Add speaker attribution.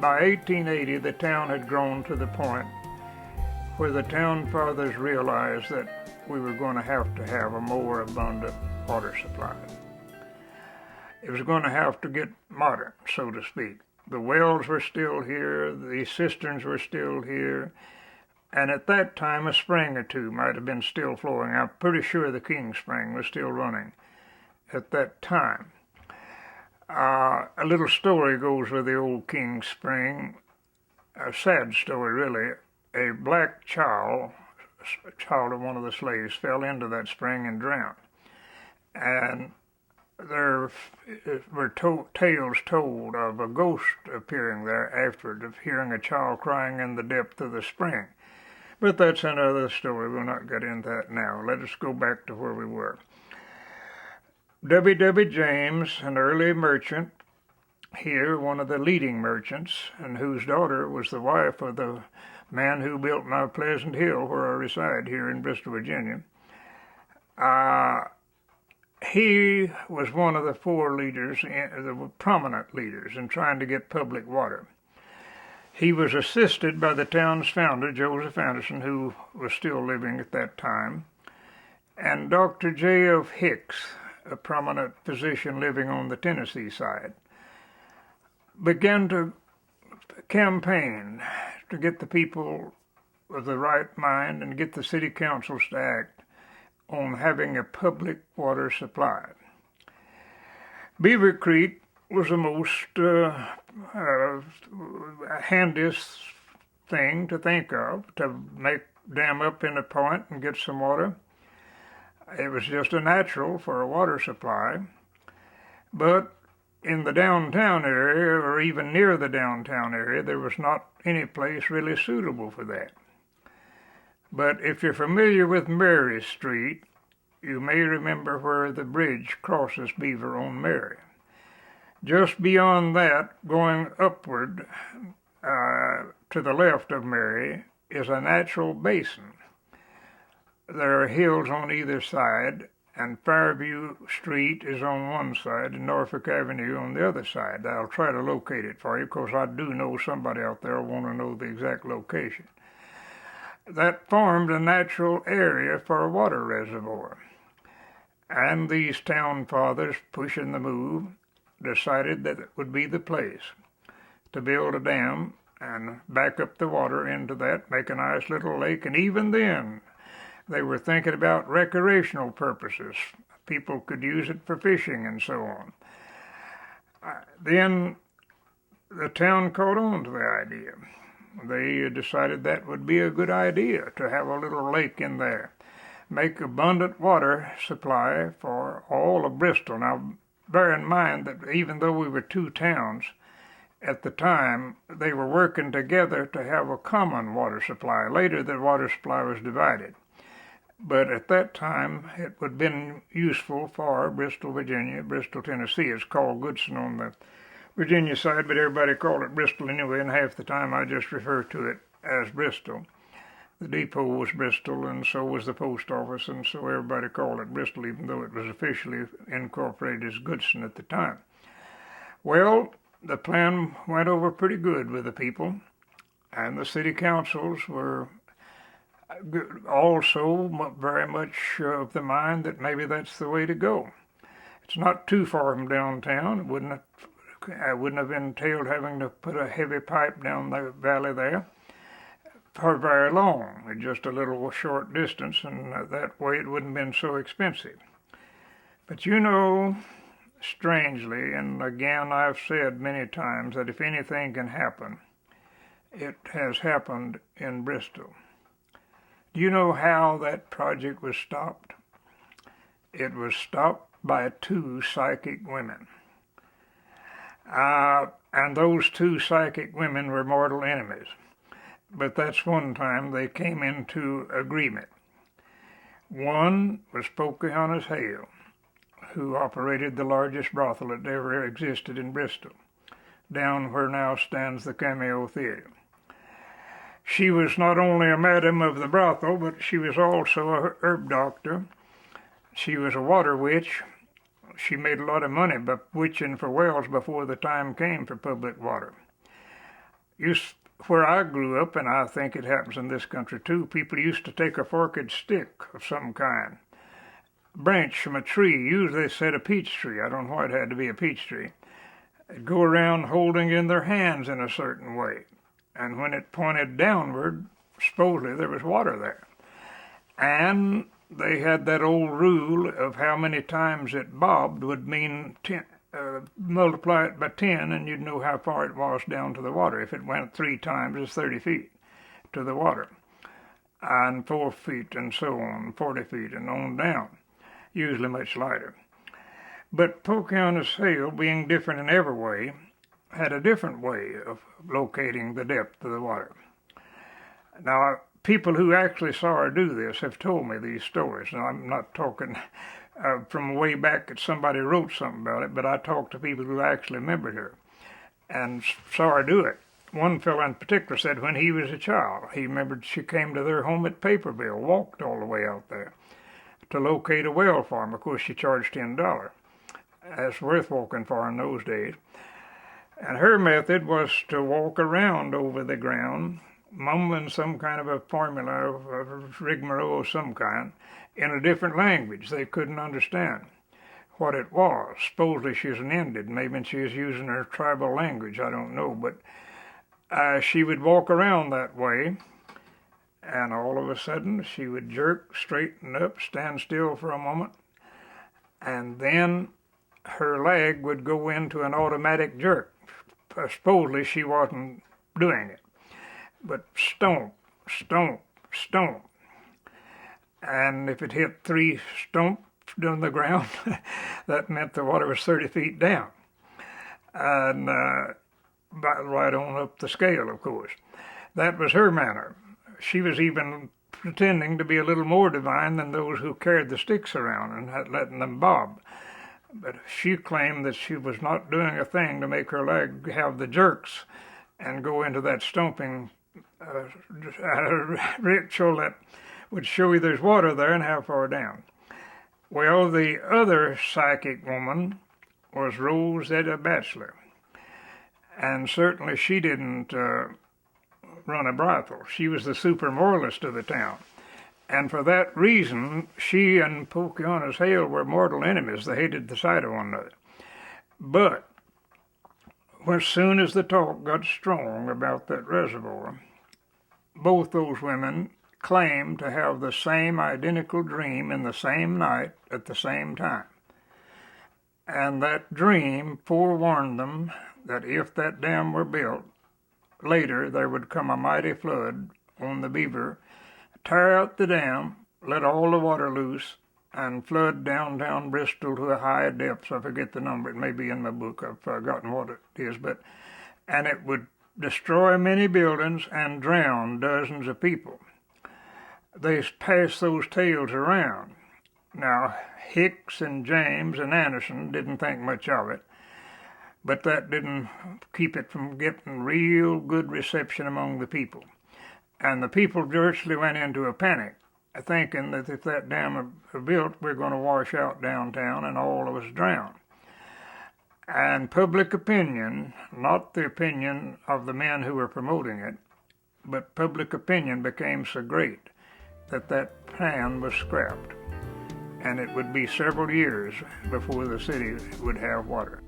Speaker 1: by 1880, the town had grown to the point where the town fathers realized that we were going to have a more abundant water supply. It was going to have to get modern, so to speak. The wells were still here, the cisterns were still here, and at that time a spring or two might have been still flowing. I'm pretty sure the King Spring was still running at that time. A little story goes with the old King Spring, a sad story really. A black child of one of the slaves, fell into that spring and drowned. And there were tales told of a ghost appearing there afterward, of hearing a child crying in the depth of the spring. But that's another story. We'll not get into that now. Let us go back to where we were. W. James, an early merchant here, one of the leading merchants, and whose daughter was the wife of the man who built my Pleasant Hill, where I reside here in Bristol, Virginia. He was one of the four leaders, the prominent leaders, in trying to get public water. He was assisted by the town's founder, Joseph Anderson, who was still living at that time, and Dr. J.F. Hicks, a prominent physician living on the Tennessee side, began to campaign to get the people of the right mind and get the city councils to act on having a public water supply. Beaver Creek was the most handiest thing to think of, to dam up in a point and get some water. It was just a natural for a water supply. But in the downtown area, or even near the downtown area, there was not any place really suitable for that. But if you're familiar with Mary Street, you may remember where the bridge crosses Beaver on Mary. Just beyond that, going upward to the left of Mary, is a natural basin. There are hills on either side, and Fairview Street is on one side and Norfolk Avenue on the other side. I'll try to locate it for you, because I do know somebody out there will want to know the exact location. That formed a natural area for a water reservoir. And these town fathers, pushing the move, decided that it would be the place to build a dam and back up the water into that, make a nice little lake. And even then, they were thinking about recreational purposes. People could use it for fishing and so on. Then the town caught on to the idea. They decided that would be a good idea to have a little lake in there, make abundant water supply for all of Bristol. Now, bear in mind that even though we were two towns at the time, they were working together to have a common water supply. Later, the water supply was divided. But at that time, it would have been useful for Bristol, Virginia, Bristol, Tennessee. It's called Goodson on the Virginia side, but everybody called it Bristol anyway, and half the time I just refer to it as Bristol. The depot was Bristol, and so was the post office, and so everybody called it Bristol, even though it was officially incorporated as Goodson at the time. Well, the plan went over pretty good with the people, and the city councils were also very much of the mind that maybe that's the way to go. It's not too far from downtown. It wouldn't have entailed having to put a heavy pipe down the valley there for very long, just a little short distance, and that way it wouldn't have been so expensive. But you know, strangely, and again I've said many times that if anything can happen, it has happened in Bristol. Do you know how that project was stopped? It was stopped by two psychic women. And those two psychic women were mortal enemies. But that's one time they came into agreement. One was Pocahontas Hale, who operated the largest brothel that ever existed in Bristol, down where now stands the Cameo Theater. She was not only a madam of the brothel, but she was also a herb doctor. She was a water witch. She made a lot of money by witching for wells before the time came for public water. Where I grew up, and I think it happens in this country too, people used to take a forked stick of some kind, branch from a tree, usually they said a peach tree, I don't know why it had to be a peach tree, go around holding it in their hands in a certain way. And when it pointed downward, supposedly there was water there. And they had that old rule of how many times it bobbed would mean 10, multiply it by 10 and you'd know how far it was down to the water. If it went 3 times, it's 30 feet to the water. And 4 feet and so on, 40 feet and on down, usually much lighter. But Pocahontas Hill, being different in every way, had a different way of locating the depth of the water. Now, people who actually saw her do this have told me these stories. Now, I'm not talking from way back that somebody wrote something about it, but I talked to people who actually remembered her and saw her do it. One fellow in particular said when he was a child, he remembered she came to their home at Paperville, walked all the way out there to locate a well for him. Of course, she charged $10. That's worth walking for in those days. And her method was to walk around over the ground, mumbling some kind of a formula of rigmarole of some kind in a different language they couldn't understand what it was. Supposedly she was an Indian, maybe she was using her tribal language, I don't know, but she would walk around that way, and all of a sudden she would jerk, straighten up, stand still for a moment, and then her leg would go into an automatic jerk. Supposedly she wasn't doing it, but stomp, stomp, stomp. And if it hit 3 stomps on the ground, that meant the water was 30 feet down. And right on up the scale, of course. That was her manner. She was even pretending to be a little more divine than those who carried the sticks around and had letting them bob. But she claimed that she was not doing a thing to make her leg have the jerks and go into that stomping ritual that would show you there's water there and how far down. Well, the other psychic woman was Rosetta Batchelor. And certainly she didn't run a brothel. She was the super moralist of the town. And for that reason, she and Pocahontas Hale were mortal enemies. They hated the sight of one another. But as soon as the talk got strong about that reservoir, both those women claimed to have the same identical dream in the same night at the same time. And that dream forewarned them that if that dam were built, later there would come a mighty flood on the Beaver, tear out the dam, let all the water loose, and flood downtown Bristol to a high depth. I forget the number. It may be in my book. I've forgotten what it is. And it would destroy many buildings and drown dozens of people. They passed those tales around. Now, Hicks and James and Anderson didn't think much of it, but that didn't keep it from getting real good reception among the people. And the people virtually went into a panic, thinking that if that dam were built, we're going to wash out downtown and all of us drown. And public opinion, not the opinion of the men who were promoting it, but public opinion became so great that that plan was scrapped. And it would be several years before the city would have water.